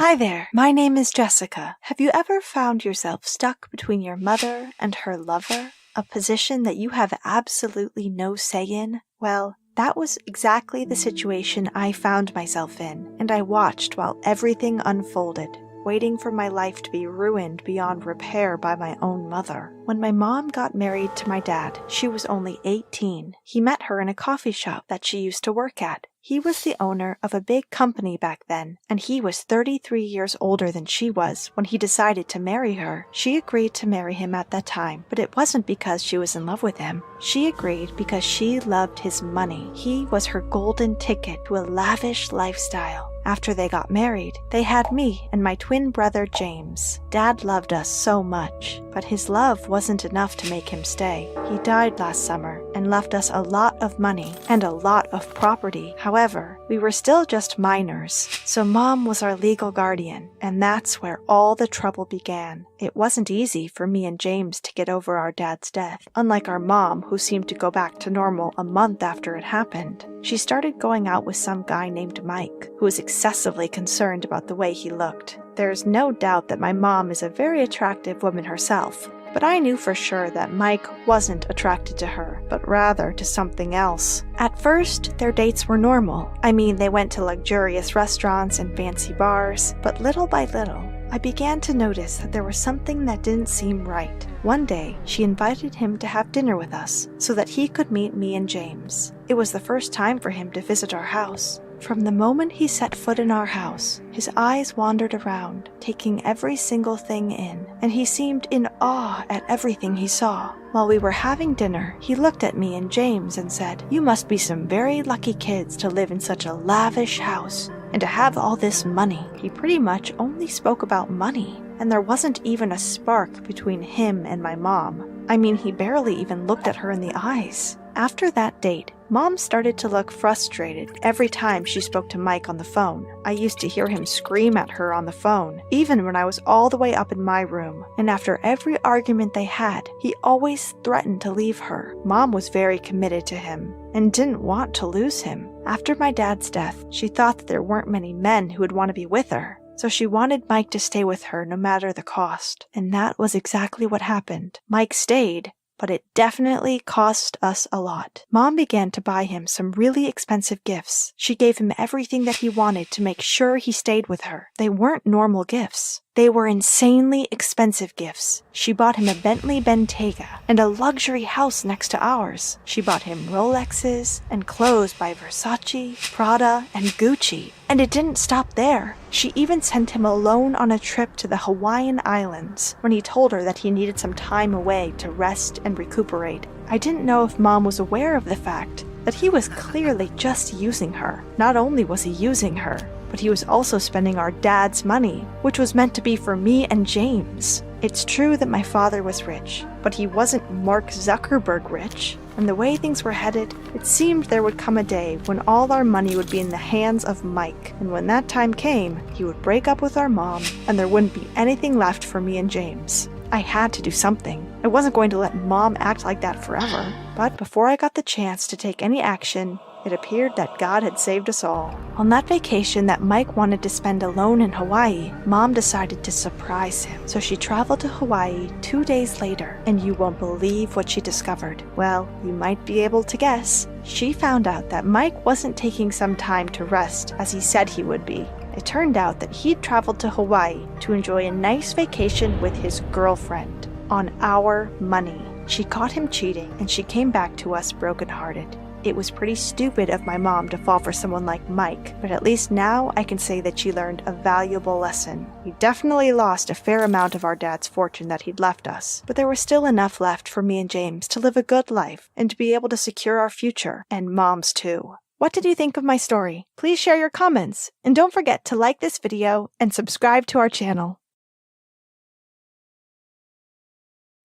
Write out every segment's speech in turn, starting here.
Hi there, my name is Jessica. Have you ever found yourself stuck between your mother and her lover? A position that you have absolutely no say in? Well, that was exactly the situation I found myself in, and I watched while everything unfolded, waiting for my life to be ruined beyond repair by my own mother. When my mom got married to my dad, she was only 18. He met her in a coffee shop that she used to work at. He was the owner of a big company back then, and he was 33 years older than she was when he decided to marry her. She agreed to marry him at that time, but it wasn't because she was in love with him. She agreed because she loved his money. He was her golden ticket to a lavish lifestyle. After they got married, they had me and my twin brother James. Dad loved us so much, but his love wasn't enough to make him stay. He died last summer and left us a lot of money and a lot of property. However, we were still just minors, so Mom was our legal guardian, and that's where all the trouble began. It wasn't easy for me and James to get over our dad's death, unlike our mom, who seemed to go back to normal a month after it happened. She started going out with some guy named Mike, who was excessively concerned about the way he looked. There's no doubt that my mom is a very attractive woman herself, but I knew for sure that Mike wasn't attracted to her, but rather to something else. At first, their dates were normal. I mean, they went to luxurious restaurants and fancy bars, but little by little, I began to notice that there was something that didn't seem right. One day, she invited him to have dinner with us so that he could meet me and James. It was the first time for him to visit our house. From the moment he set foot in our house, his eyes wandered around, taking every single thing in, and he seemed in awe at everything he saw. While we were having dinner, he looked at me and James and said, "You must be some very lucky kids to live in such a lavish house and to have all this money." He pretty much only spoke about money, and there wasn't even a spark between him and my mom. I mean, he barely even looked at her in the eyes. After that date, Mom started to look frustrated every time she spoke to Mike on the phone. I used to hear him scream at her on the phone, even when I was all the way up in my room. And after every argument they had, he always threatened to leave her. Mom was very committed to him and didn't want to lose him. After my dad's death, she thought that there weren't many men who would want to be with her, so she wanted Mike to stay with her no matter the cost. And that was exactly what happened. Mike stayed, but it definitely cost us a lot. Mom began to buy him some really expensive gifts. She gave him everything that he wanted to make sure he stayed with her. They weren't normal gifts. They were insanely expensive gifts. She bought him a Bentley Bentayga and a luxury house next to ours. She bought him Rolexes and clothes by Versace, Prada, and Gucci. And it didn't stop there. She even sent him alone on a trip to the Hawaiian Islands when he told her that he needed some time away to rest and recuperate. I didn't know if Mom was aware of the fact that he was clearly just using her. Not only was he using her, but he was also spending our dad's money, which was meant to be for me and James. It's true that my father was rich, but he wasn't Mark Zuckerberg rich. And the way things were headed, it seemed there would come a day when all our money would be in the hands of Mike. And when that time came, he would break up with our mom, and there wouldn't be anything left for me and James. I had to do something. I wasn't going to let Mom act like that forever. But before I got the chance to take any action, it appeared that God had saved us all. On that vacation that Mike wanted to spend alone in Hawaii, Mom decided to surprise him. So she traveled to Hawaii 2 days later, and you won't believe what she discovered. Well, you might be able to guess. She found out that Mike wasn't taking some time to rest as he said he would be. It turned out that he'd traveled to Hawaii to enjoy a nice vacation with his girlfriend on our money. She caught him cheating, and she came back to us brokenhearted. It was pretty stupid of my mom to fall for someone like Mike, but at least now I can say that she learned a valuable lesson. We definitely lost a fair amount of our dad's fortune that he'd left us, but there was still enough left for me and James to live a good life and to be able to secure our future, and Mom's too. What did you think of my story? Please share your comments, and don't forget to like this video and subscribe to our channel.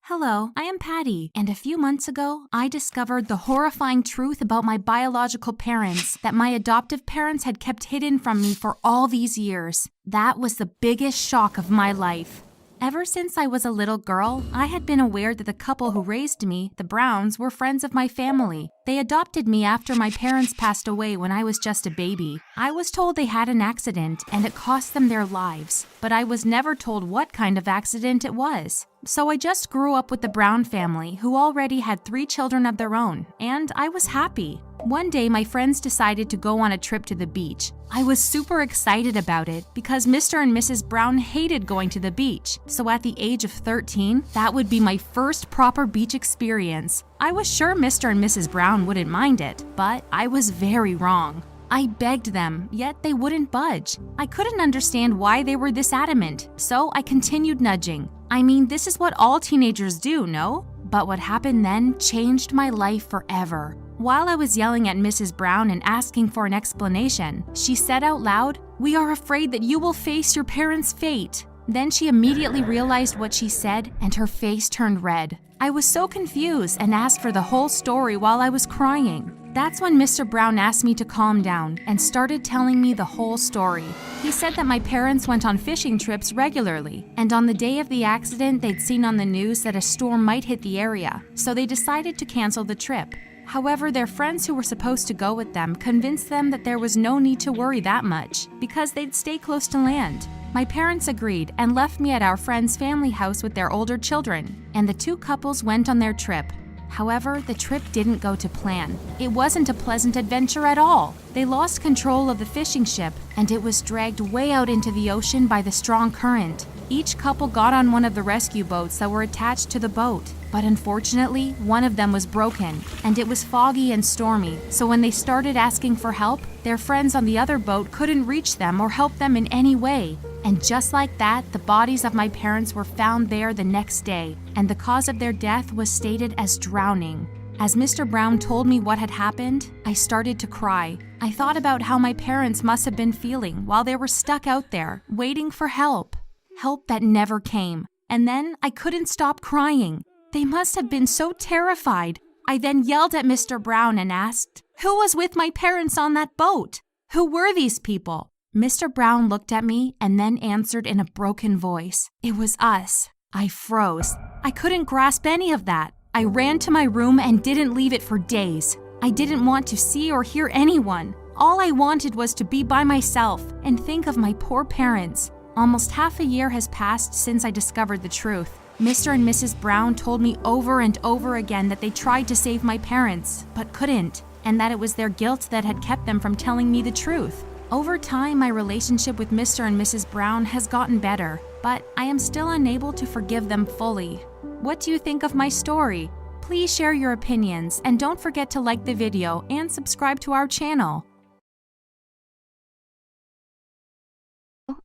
Hello, I am Patty, and a few months ago, I discovered the horrifying truth about my biological parents that my adoptive parents had kept hidden from me for all these years. That was the biggest shock of my life. Ever since I was a little girl, I had been aware that the couple who raised me, the Browns, were friends of my family. They adopted me after my parents passed away when I was just a baby. I was told they had an accident and it cost them their lives, but I was never told what kind of accident it was. So I just grew up with the Brown family, who already had 3 children of their own, and I was happy. One day, my friends decided to go on a trip to the beach. I was super excited about it because Mr. and Mrs. Brown hated going to the beach. So at the age of 13, that would be my first proper beach experience. I was sure Mr. and Mrs. Brown wouldn't mind it, but I was very wrong. I begged them, yet they wouldn't budge. I couldn't understand why they were this adamant, so I continued nudging. I mean, this is what all teenagers do, no? But what happened then changed my life forever. While I was yelling at Mrs. Brown and asking for an explanation, she said out loud, "We are afraid that you will face your parents' fate." Then she immediately realized what she said and her face turned red. I was so confused and asked for the whole story while I was crying. That's when Mr. Brown asked me to calm down and started telling me the whole story. He said that my parents went on fishing trips regularly, and on the day of the accident, they'd seen on the news that a storm might hit the area, so they decided to cancel the trip. However, their friends who were supposed to go with them convinced them that there was no need to worry that much because they'd stay close to land. My parents agreed and left me at our friend's family house with their older children, and the 2 couples went on their trip. However, the trip didn't go to plan. It wasn't a pleasant adventure at all. They lost control of the fishing ship, and it was dragged way out into the ocean by the strong current. Each couple got on one of the rescue boats that were attached to the boat. But unfortunately, one of them was broken, and it was foggy and stormy, so when they started asking for help, their friends on the other boat couldn't reach them or help them in any way. And just like that, the bodies of my parents were found there the next day, and the cause of their death was stated as drowning. As Mr. Brown told me what had happened, I started to cry. I thought about how my parents must have been feeling while they were stuck out there, waiting for help. Help that never came. And then I couldn't stop crying. They must have been so terrified. I then yelled at Mr. Brown and asked, "Who was with my parents on that boat? Who were these people?" Mr. Brown looked at me and then answered in a broken voice, "It was us." I froze. I couldn't grasp any of that. I ran to my room and didn't leave it for days. I didn't want to see or hear anyone. All I wanted was to be by myself and think of my poor parents. Almost half a year has passed since I discovered the truth. Mr. and Mrs. Brown told me over and over again that they tried to save my parents, but couldn't, and that it was their guilt that had kept them from telling me the truth. Over time, my relationship with Mr. and Mrs. Brown has gotten better, but I am still unable to forgive them fully. What do you think of my story? Please share your opinions, and don't forget to like the video and subscribe to our channel.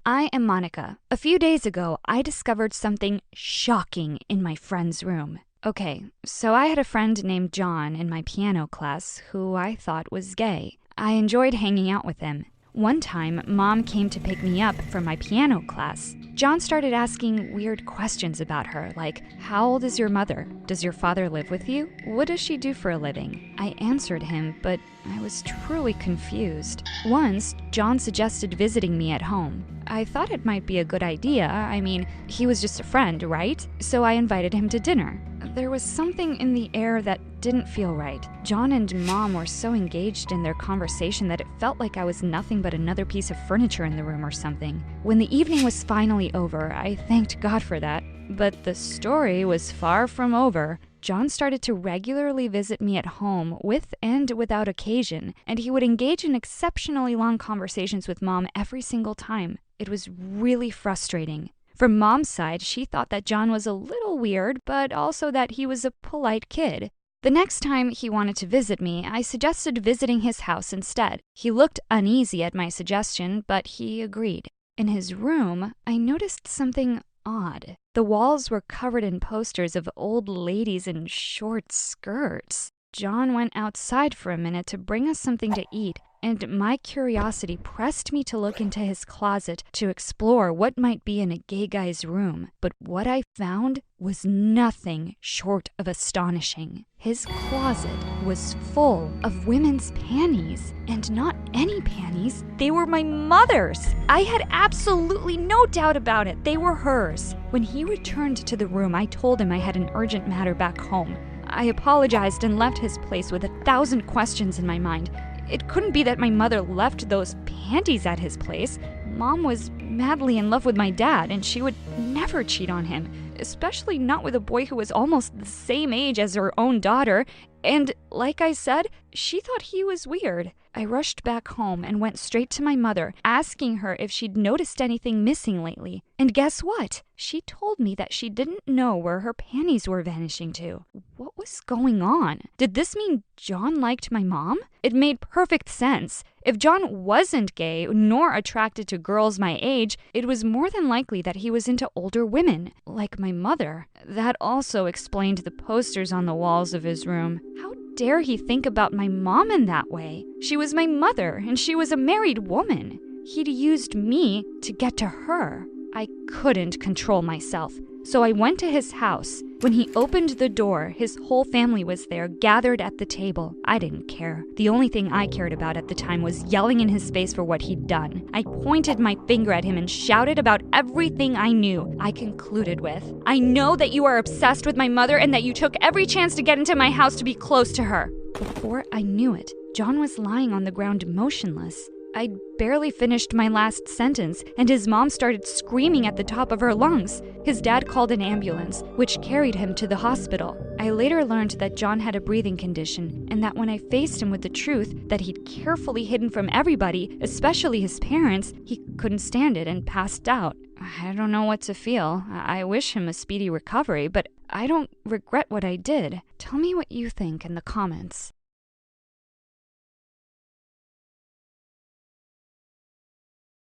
I am Monica. A few days ago, I discovered something shocking in my friend's room. Okay, so I had a friend named John in my piano class who I thought was gay. I enjoyed hanging out with him. One time, Mom came to pick me up from my piano class. John started asking weird questions about her, like, "How old is your mother? Does your father live with you? What does she do for a living?" I answered him, but I was truly confused. Once, John suggested visiting me at home. I thought it might be a good idea. I mean, he was just a friend, right? So I invited him to dinner. There was something in the air that didn't feel right. John and Mom were so engaged in their conversation that it felt like I was nothing but another piece of furniture in the room or something. When the evening was finally over, I thanked God for that. But the story was far from over. John started to regularly visit me at home with and without occasion, and he would engage in exceptionally long conversations with Mom every single time. It was really frustrating. From Mom's side, she thought that John was a little weird, but also that he was a polite kid. The next time he wanted to visit me, I suggested visiting his house instead. He looked uneasy at my suggestion, but he agreed. In his room, I noticed something odd. The walls were covered in posters of old ladies in short skirts. John went outside for a minute to bring us something to eat, and my curiosity pressed me to look into his closet to explore what might be in a gay guy's room. But what I found was nothing short of astonishing. His closet was full of women's panties, and not any panties. They were my mother's. I had absolutely no doubt about it. They were hers. When he returned to the room, I told him I had an urgent matter back home. I apologized and left his place with 1,000 questions in my mind. It couldn't be that my mother left those panties at his place. Mom was madly in love with my dad, and she would never cheat on him, especially not with a boy who was almost the same age as her own daughter. And like I said, she thought he was weird. I rushed back home and went straight to my mother, asking her if she'd noticed anything missing lately. And guess what? She told me that she didn't know where her panties were vanishing to. What was going on? Did this mean John liked my mom? It made perfect sense. If John wasn't gay nor attracted to girls my age, it was more than likely that he was into older women, like my mother. That also explained the posters on the walls of his room. How dare he think about my mom in that way? She was my mother, and she was a married woman. He'd used me to get to her. I couldn't control myself, so I went to his house. When he opened the door, his whole family was there, gathered at the table. I didn't care. The only thing I cared about at the time was yelling in his face for what he'd done. I pointed my finger at him and shouted about everything I knew. I concluded with, "I know that you are obsessed with my mother and that you took every chance to get into my house to be close to her." Before I knew it, John was lying on the ground motionless. I'd barely finished my last sentence, and his mom started screaming at the top of her lungs. His dad called an ambulance, which carried him to the hospital. I later learned that John had a breathing condition, and that when I faced him with the truth that he'd carefully hidden from everybody, especially his parents, he couldn't stand it and passed out. I don't know what to feel. I wish him a speedy recovery, but I don't regret what I did. Tell me what you think in the comments.